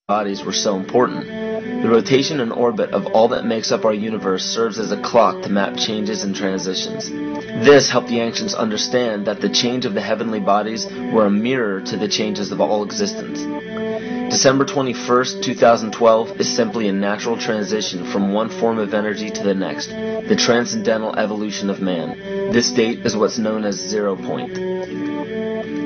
bodies were so important. The rotation and orbit of all that makes up our universe serves as a clock to map changes and transitions. This helped the ancients understand that the change of the heavenly bodies were a mirror to the changes of all existence. December 21st, 2012 is simply a natural transition from one form of energy to the next, the transcendental evolution of man. This date is what's known as 0 point.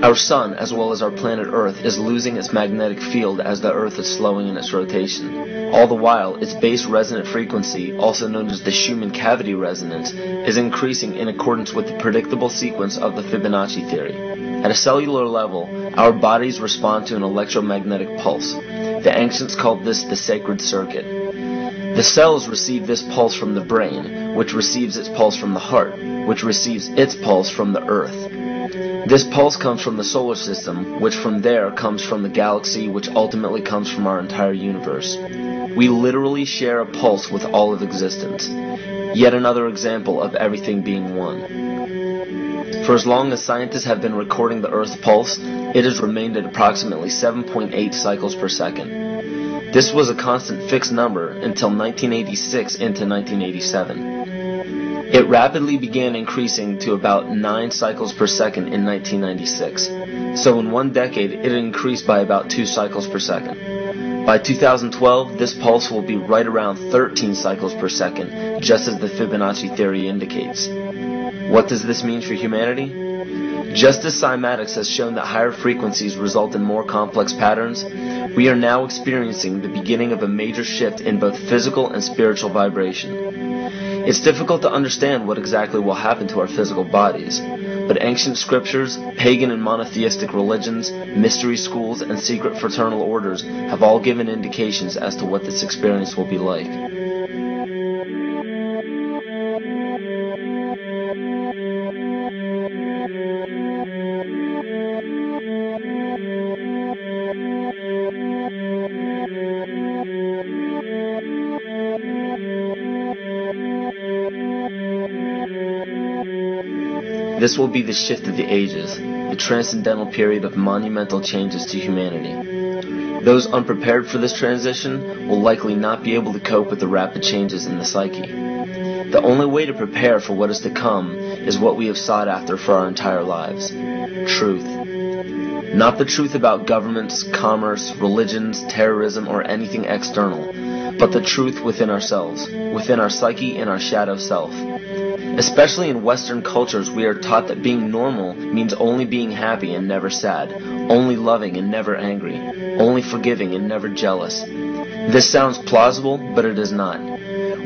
Our sun, as well as our planet Earth, is losing its magnetic field as the Earth is slowing in its rotation. All the while, its base resonant frequency, also known as the Schumann cavity resonance, is increasing in accordance with the predictable sequence of the Fibonacci theory. At a cellular level, our bodies respond to an electromagnetic pulse. The ancients called this the sacred circuit. The cells receive this pulse from the brain, which receives its pulse from the heart, which receives its pulse from the Earth. This pulse comes from the solar system, which from there comes from the galaxy, which ultimately comes from our entire universe. We literally share a pulse with all of existence. Yet another example of everything being one. For as long as scientists have been recording the Earth's pulse, it has remained at approximately 7.8 cycles per second. This was a constant fixed number until 1986 into 1987. It rapidly began increasing to about 9 cycles per second in 1996. So in one decade, it increased by about 2 cycles per second. By 2012, this pulse will be right around 13 cycles per second, just as the Fibonacci theory indicates. What does this mean for humanity? Just as cymatics has shown that higher frequencies result in more complex patterns, we are now experiencing the beginning of a major shift in both physical and spiritual vibration. It's difficult to understand what exactly will happen to our physical bodies, but ancient scriptures, pagan and monotheistic religions, mystery schools, and secret fraternal orders have all given indications as to what this experience will be like. This will be the shift of the ages, the transcendental period of monumental changes to humanity. Those unprepared for this transition will likely not be able to cope with the rapid changes in the psyche. The only way to prepare for what is to come is what we have sought after for our entire lives: truth. Not the truth about governments, commerce, religions, terrorism, or anything external, but the truth within ourselves, within our psyche and our shadow self. Especially in Western cultures, we are taught that being normal means only being happy and never sad, only loving and never angry, only forgiving and never jealous. This sounds plausible, but it is not.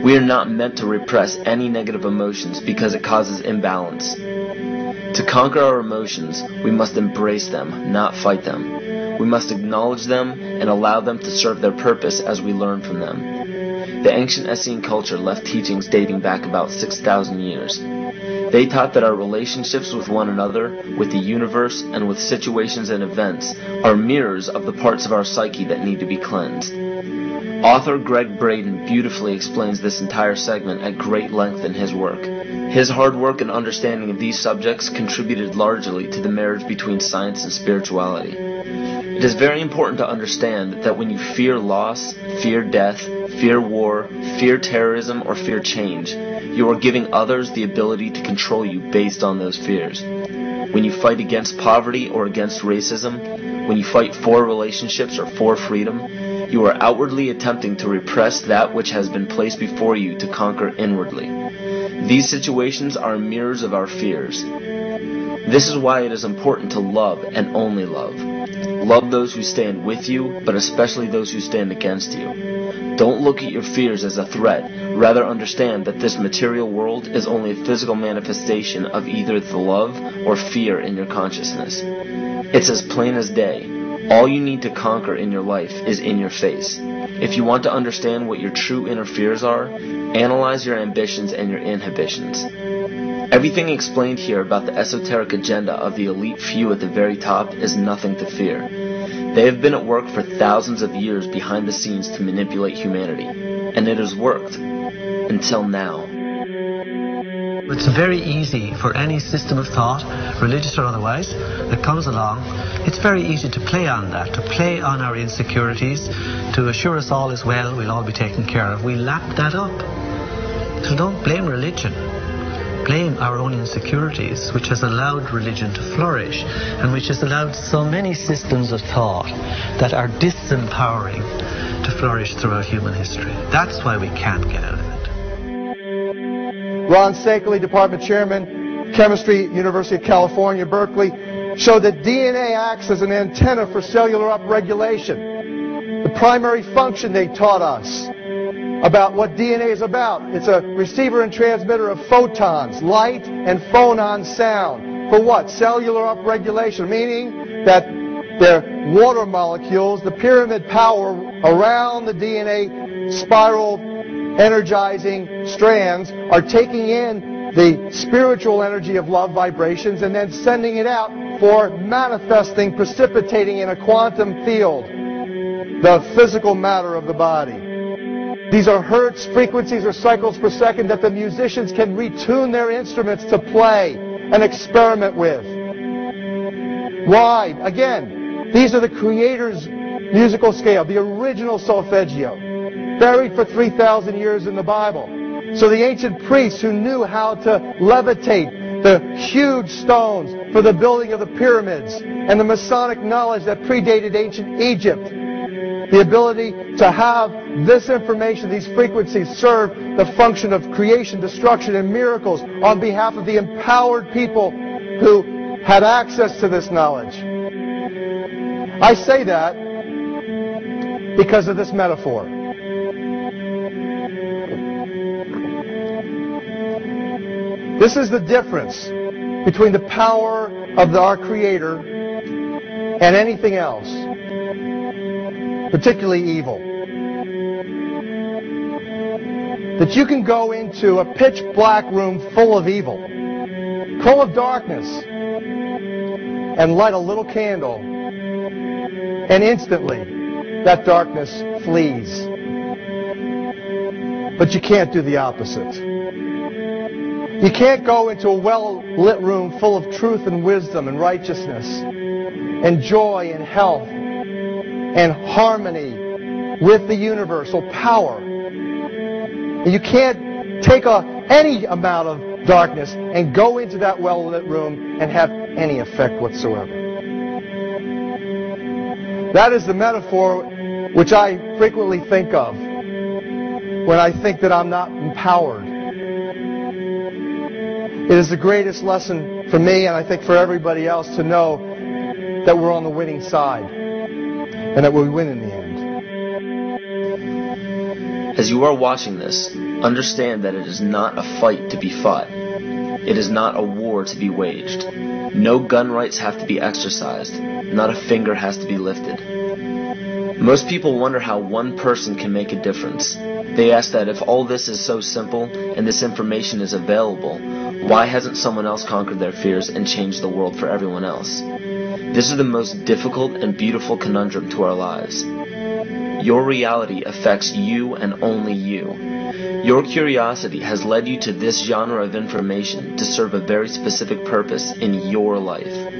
We are not meant to repress any negative emotions because it causes imbalance. To conquer our emotions, we must embrace them, not fight them. We must acknowledge them and allow them to serve their purpose as we learn from them. The ancient Essene culture left teachings dating back about 6,000 years. They taught that our relationships with one another, with the universe, and with situations and events are mirrors of the parts of our psyche that need to be cleansed. Author Greg Braden beautifully explains this entire segment at great length in his work. His hard work and understanding of these subjects contributed largely to the marriage between science and spirituality. It is very important to understand that when you fear loss, fear death, fear war, fear terrorism, or fear change, you are giving others the ability to control you based on those fears. When you fight against poverty or against racism, when you fight for relationships or for freedom, you are outwardly attempting to repress that which has been placed before you to conquer inwardly. These situations are mirrors of our fears. This is why it is important to love and only love. Love those who stand with you, but especially those who stand against you. Don't look at your fears as a threat. Rather understand that this material world is only a physical manifestation of either the love or fear in your consciousness. It's as plain as day. All you need to conquer in your life is in your face. If you want to understand what your true inner fears are, analyze your ambitions and your inhibitions. Everything explained here about the esoteric agenda of the elite few at the very top is nothing to fear. They have been at work for thousands of years behind the scenes to manipulate humanity, and it has worked. Until now. It's very easy for any system of thought, religious or otherwise, that comes along. It's very easy to play on that, to play on our insecurities, to assure us all is well, we'll all be taken care of, we lap that up. So don't blame religion. Blame our own insecurities, which has allowed religion to flourish and which has allowed so many systems of thought that are disempowering to flourish throughout human history. That's why we can't get out of it. Ron Sakeley, Department Chairman, Chemistry, University of California, Berkeley, showed that DNA acts as an antenna for cellular upregulation. The primary function they taught us about what DNA is about. It's a receiver and transmitter of photons, light, and phonon sound. For what? Cellular upregulation, meaning that the water molecules, the pyramid power around the DNA spiral energizing strands are taking in the spiritual energy of love vibrations and then sending it out for manifesting, precipitating in a quantum field, the physical matter of the body. These are hertz, frequencies, or cycles per second that the musicians can retune their instruments to play and experiment with. Why? Again, these are the Creator's musical scale, the original solfeggio, buried for 3,000 years in the Bible. So the ancient priests who knew how to levitate the huge stones for the building of the pyramids and the Masonic knowledge that predated ancient Egypt, the ability to have this information, these frequencies, serve the function of creation, destruction, and miracles on behalf of the empowered people who had access to this knowledge. I say that because of this metaphor. This is the difference between the power of our Creator and anything else, particularly evil. That you can go into a pitch black room full of evil, full of darkness, and light a little candle, and instantly that darkness flees. But you can't do the opposite. You can't go into a well-lit room full of truth and wisdom and righteousness and joy and health and harmony with the universal power. You can't take any amount of darkness and go into that well-lit room and have any effect whatsoever. That is the metaphor which I frequently think of when I think that I'm not empowered. It is the greatest lesson for me, and I think for everybody else, to know that we're on the winning side and that we win in the end. As you are watching this, understand that it is not a fight to be fought. It is not a war to be waged. No gun rights have to be exercised. Not a finger has to be lifted. Most people wonder how one person can make a difference. They ask that if all this is so simple and this information is available, why hasn't someone else conquered their fears and changed the world for everyone else? This is the most difficult and beautiful conundrum to our lives. Your reality affects you and only you. Your curiosity has led you to this genre of information to serve a very specific purpose in your life.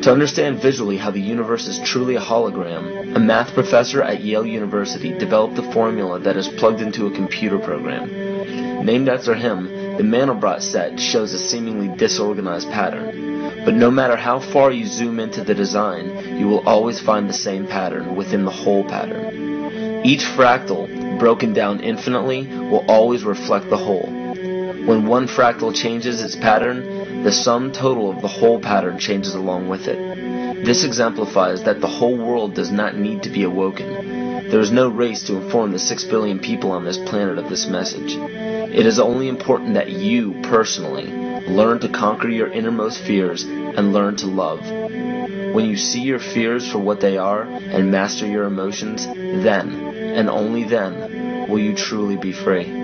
To understand visually how the universe is truly a hologram, a math professor at Yale University developed a formula that is plugged into a computer program. Named after him, the Mandelbrot set shows a seemingly disorganized pattern. But no matter how far you zoom into the design, you will always find the same pattern within the whole pattern. Each fractal, broken down infinitely, will always reflect the whole. When one fractal changes its pattern, the sum total of the whole pattern changes along with it. This exemplifies that the whole world does not need to be awoken. There is no race to inform the 6 billion people on this planet of this message. It is only important that you, personally, learn to conquer your innermost fears and learn to love. When you see your fears for what they are and master your emotions, then, and only then, will you truly be free.